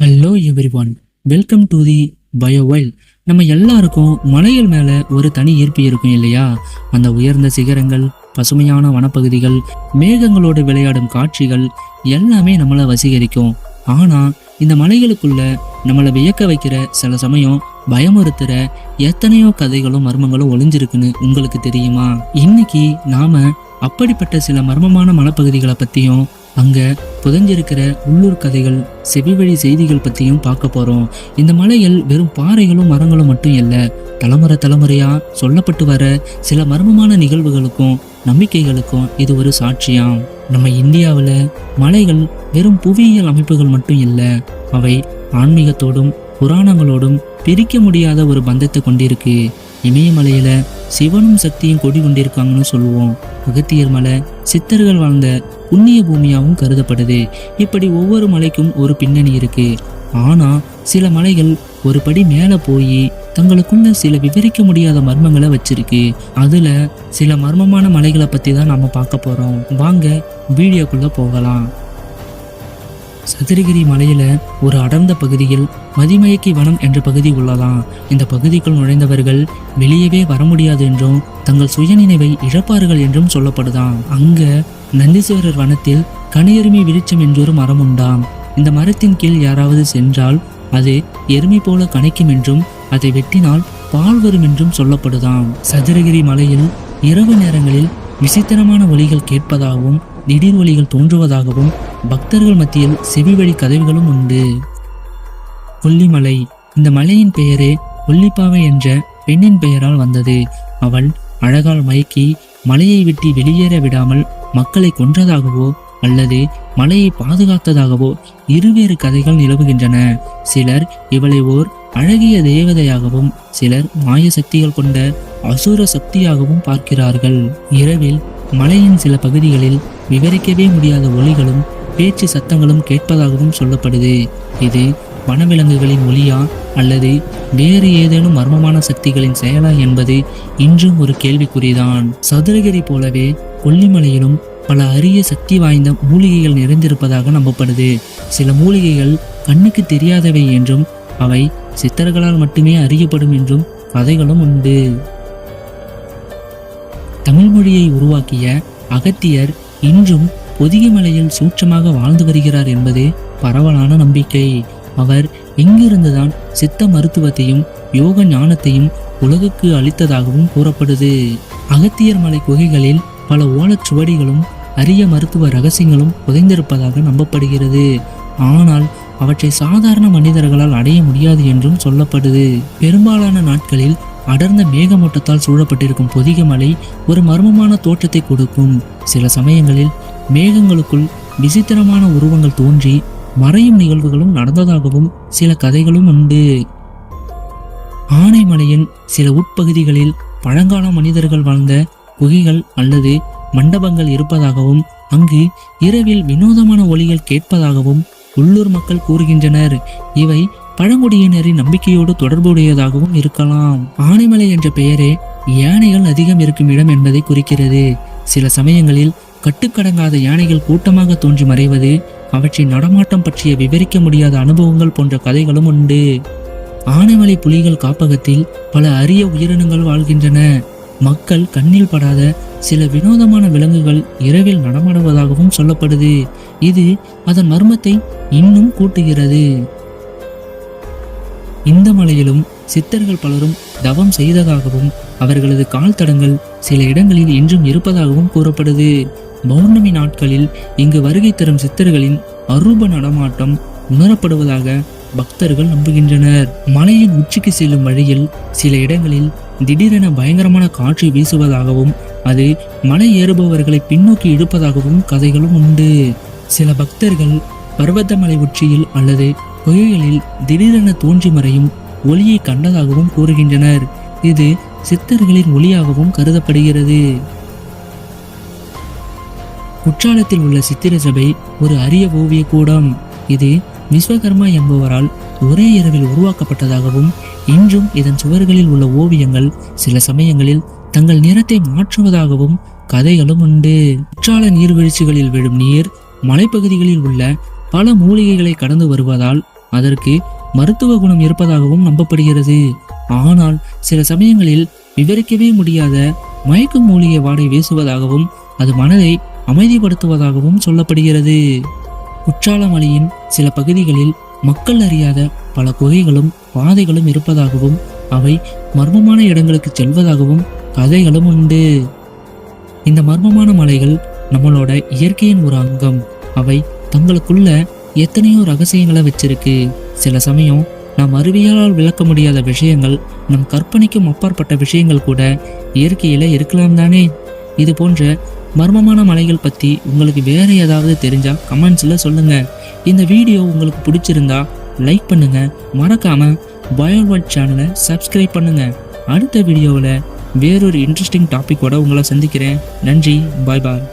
Hello everyone, welcome to the பயோவைல். நம்ம எல்லாருக்கும் மலைகள் மேல ஒரு தனி ஈர்ப்பு இருக்கும் இல்லையா? அந்த உயர்ந்த சிகரங்கள், பசுமையான வனப்பகுதிகள், மேகங்களோடு விளையாடும் காட்சிகள் எல்லாமே நம்மளை வசீகரிக்கும். ஆனா இந்த மலைகளுக்குள்ள நம்மளை வியக்க வைக்கிற, சில சமயம் பயமுறுத்துற எத்தனையோ கதைகளும் மர்மங்களும் ஒளிஞ்சிருக்குன்னு உங்களுக்கு தெரியுமா? இன்னைக்கு நாம அப்படிப்பட்ட சில மர்மமான மலைப்பகுதிகளை பத்தியும், அங்க புதைஞ்சிருக்கிற உள்ளூர் கதைகள், செவிவழி செய்திகள் பத்தியும் பார்க்க போறோம். இந்த மலைகள் வெறும் பாறைகளும் மரங்களும் மட்டும் இல்ல, தலைமுறையா சொல்லப்பட்டு வர சில மர்மமான நிகழ்வுகளுக்கும் நம்பிக்கைகளுக்கும் இது ஒரு சாட்சியாம். நம்ம இந்தியாவுல மலைகள் வெறும் புவியியல் அமைப்புகள் மட்டும் இல்ல, அவை ஆன்மீகத்தோடும் புராணங்களோடும் பிரிக்க முடியாத ஒரு பந்தத்தை கொண்டிருக்கு. இமயமலையில சிவனும் சக்தியும் கொடி கொண்டிருக்காங்கன்னு சொல்லுவோம். அகத்தியர் மலை சித்தர்கள் வாழ்ந்த புண்ணிய பூமியாகவும் கருதப்படுது. இப்படி ஒவ்வொரு மலைக்கும் ஒரு பின்னணி இருக்கு. ஆனா சில மலைகள் ஒரு படி மேல போய் தங்களுக்குள்ள சில விவரிக்க முடியாத மர்மங்களை வச்சிருக்கு. அதுல சில மர்மமான மலைகளை பத்தி தான் நம்ம பார்க்க போறோம். வாங்க வீடியோக்குள்ள போகலாம். சதுரகிரி மலையில ஒரு அடர்ந்த பகுதியில் மதிமயக்கி வனம் என்ற பகுதி உள்ளதாம். இந்த பகுதிக்குள் நுழைந்தவர்கள் வெளியவே வர முடியாது என்றும் தங்கள் சுயநினைவை இழப்பார்கள் என்றும் சொல்லப்படுதாம். அங்க நந்தீஸ்வரர் வனத்தில் கனியெருமை விருட்சம் என்றொரு மரம் உண்டாம். இந்த மரத்தின் கீழ் யாராவது சென்றால் அது எருமை போல கனைக்கும் என்றும், அதை வெட்டினால் பால் வரும் என்றும் சொல்லப்படுதாம். சதுரகிரி மலையில் இரவு நேரங்களில் விசித்திரமான ஒலிகள் கேட்பதாகவும், திடீர் ஒலிகள் தோன்றுவதாகவும் பக்தர்கள் மத்தியில் செவிவழி கதவுகளும் உண்டு. கொல்லிமலை. இந்த மலையின் பெயரே கொல்லிப்பாவை என்ற பெண்ணின் பெயரால் வந்தது. அவள் அழகால் மயக்கி மலையை விட்டு வெளியேற விடாமல் மக்களை கொன்றதாகவோ அல்லது மலையை பாதுகாத்ததாகவோ இருவேறு கதைகள் நிலவுகின்றன. சிலர் இவளை ஓர் அழகிய தேவதையாகவும், சிலர் மாய சக்திகள் கொண்ட அசுர சக்தியாகவும் பார்க்கிறார்கள். இரவில் மலையின் சில பகுதிகளில் விவரிக்கவே முடியாத ஒலிகளும் பேச்சு சத்தங்களும் கேட்பதாகவும் சொல்லப்படுது. இது வனவிலங்குகளின் ஒலியா அல்லது வேறு ஏதேனும் மர்மமான சக்திகளின் செயலா என்பது இன்றும் ஒரு கேள்விக்குறிதான். சதுரகிரி போலவே கொல்லிமலையிலும் பல அரிய சக்தி வாய்ந்த மூலிகைகள் நிறைந்திருப்பதாக நம்பப்படுது. சில மூலிகைகள் கண்ணுக்கு தெரியாதவை என்றும், அவை சித்தர்களால் மட்டுமே அறியப்படும் என்றும் கதைகளும் உண்டு. தமிழ் மொழியை உருவாக்கிய அகத்தியர் இன்றும் பொதிகை மலையில் சூட்சமாக வாழ்ந்து வருகிறார் என்பது பரவலான நம்பிக்கை. அவர் இங்கிருந்துதான் சித்த மருத்துவத்தையும் யோக ஞானத்தையும் உலகுக்கு அளித்ததாகவும் கூறப்படுது. அகத்தியர் மலை குகைகளில் பல ஓலச்சுவடிகளும் அரிய மருத்துவ ரகசியங்களும் புதைந்திருப்பதாக நம்பப்படுகிறது. ஆனால் அவற்றை சாதாரண மனிதர்களால் அடைய முடியாது என்றும் சொல்லப்படுது. பெரும்பாலான நாட்களில் அடர்ந்த மேகமூட்டத்தால் சூழப்பட்டிருக்கும் பொதிகை மலை ஒரு மர்மமான தோற்றத்தை கொடுக்கும். சில சமயங்களில் மேகங்களுக்குள் விசித்திரமான உருவங்கள் தோன்றி மறையும் நிகழ்வுகளும் நடந்ததாகவும் சில கதைகளும் உண்டு. ஆனைமலையின் சில உட்பகுதிகளில் பழங்கால மனிதர்கள் வாழ்ந்த குகைகள் அல்லது மண்டபங்கள் இருப்பதாகவும், அங்கு இரவில் வினோதமான ஒலிகள் கேட்பதாகவும் உள்ளூர் மக்கள் கூறுகின்றனர். இவை பழங்குடியினரின் நம்பிக்கையோடு தொடர்புடையதாகவும் இருக்கலாம். ஆனைமலை என்ற பெயரே யானைகள் அதிகம் இருக்கும் இடம் என்பதை குறிக்கிறது. சில சமயங்களில் கட்டுக்கடங்காத யானைகள் கூட்டமாக தோன்றி மறைவது, அவற்றின் நடமாட்டம் பற்றிய விவரிக்க முடியாத அனுபவங்கள் போன்ற கதைகளும் உண்டு. ஆனைமலை புலிகள் காப்பகத்தில் பல அரிய உயிரினங்கள் வாழ்கின்றன. மக்கள் கண்ணில் படாத சில வினோதமான விலங்குகள் இரவில் நடமாடுவதாகவும் சொல்லப்படுது. இது அதன் மர்மத்தை இன்னும் கூட்டுகிறது. இந்த மலையிலும் சித்தர்கள் பலரும் தவம் செய்ததாகவும், அவர்களது கால் தடங்கள் சில இடங்களில் இன்றும் இருப்பதாகவும் கூறப்படுது. பௌர்ணமி நாட்களில் இங்கு வருகை தரும் சித்தர்களின் அரூப நடமாட்டம் உணரப்படுவதாக பக்தர்கள் நம்புகின்றனர். மலையின் உச்சிக்கு செல்லும் வழியில் சில இடங்களில் திடீரென பயங்கரமான காற்று வீசுவதாகவும், அது மலை ஏறுபவர்களை பின்னோக்கி இழுப்பதாகவும் கதைகளும் உண்டு. சில பக்தர்கள் பர்வதமலை உச்சியில் அல்லது குகைகளில் திடீரென தோன்றி மறையும் ஒளியை கண்டதாகவும் கூறுகின்றனர். இது சித்தர்களின் ஒளியாகவும் கருதப்படுகிறது. குற்றாலத்தில் உள்ள சித்திர சபை ஒரு அரிய ஓவிய கூடம். இது விஸ்வகர்மா என்பவரால் ஒரே இரவில் உருவாக்கப்பட்டதாகவும், இன்றும் இதன் சுவர்களில் உள்ள ஓவியங்கள் சில சமயங்களில் தங்கள் நிறத்தை மாற்றுவதாகவும் கதைகளும் உண்டு. குற்றால நீர்வீழ்ச்சிகளில் விழும் நீர் மலைப்பகுதிகளில் உள்ள பல மூலிகைகளை கடந்து வருவதால் அதற்கு மருத்துவ குணம் இருப்பதாகவும் நம்பப்படுகிறது. ஆனால் சில சமயங்களில் விவரிக்கவே முடியாத மயக்க மூலிகை வாடை வீசுவதாகவும் அது மனதை அமைதிப்படுத்துவதாகவும் சொல்லப்படுகிறது. குற்றாலமலையின் சில பகுதிகளில் மக்கள் அறியாத பல குகைகளும் பாதைகளும் இருப்பதாகவும் அவை மர்மமான இடங்களுக்கு செல்வதாகவும் கதைகளும் உண்டு. இந்த மர்மமான மலைகள் நம்மளோட இயற்கையின் ஒரு அங்கம். அவை தங்களுக்குள்ள எத்தனையோ ரகசியங்களை வச்சிருக்கு. சில சமயம் நாம் அறிவியலால் விளக்க முடியாத விஷயங்கள், நம் கற்பனைக்கும் அப்பாற்பட்ட விஷயங்கள் கூட இயற்கையில இருக்கலாம் தானே. இது போன்ற மர்மமான மலைகள் பத்தி உங்களுக்கு வேற ஏதாவது தெரிஞ்சா கமெண்ட்ஸ்ல சொல்லுங்க. இந்த வீடியோ உங்களுக்கு பிடிச்சிருந்தா லைக் பண்ணுங்க. மறக்காம பயோவேர்ல்ட் சேனலை சப்ஸ்கிரைப் பண்ணுங்க. அடுத்த வீடியோவில் வேறொரு இன்ட்ரெஸ்டிங் டாபிக்கோட உங்களை சந்திக்கிறேன். நன்றி. பாய் பாய்.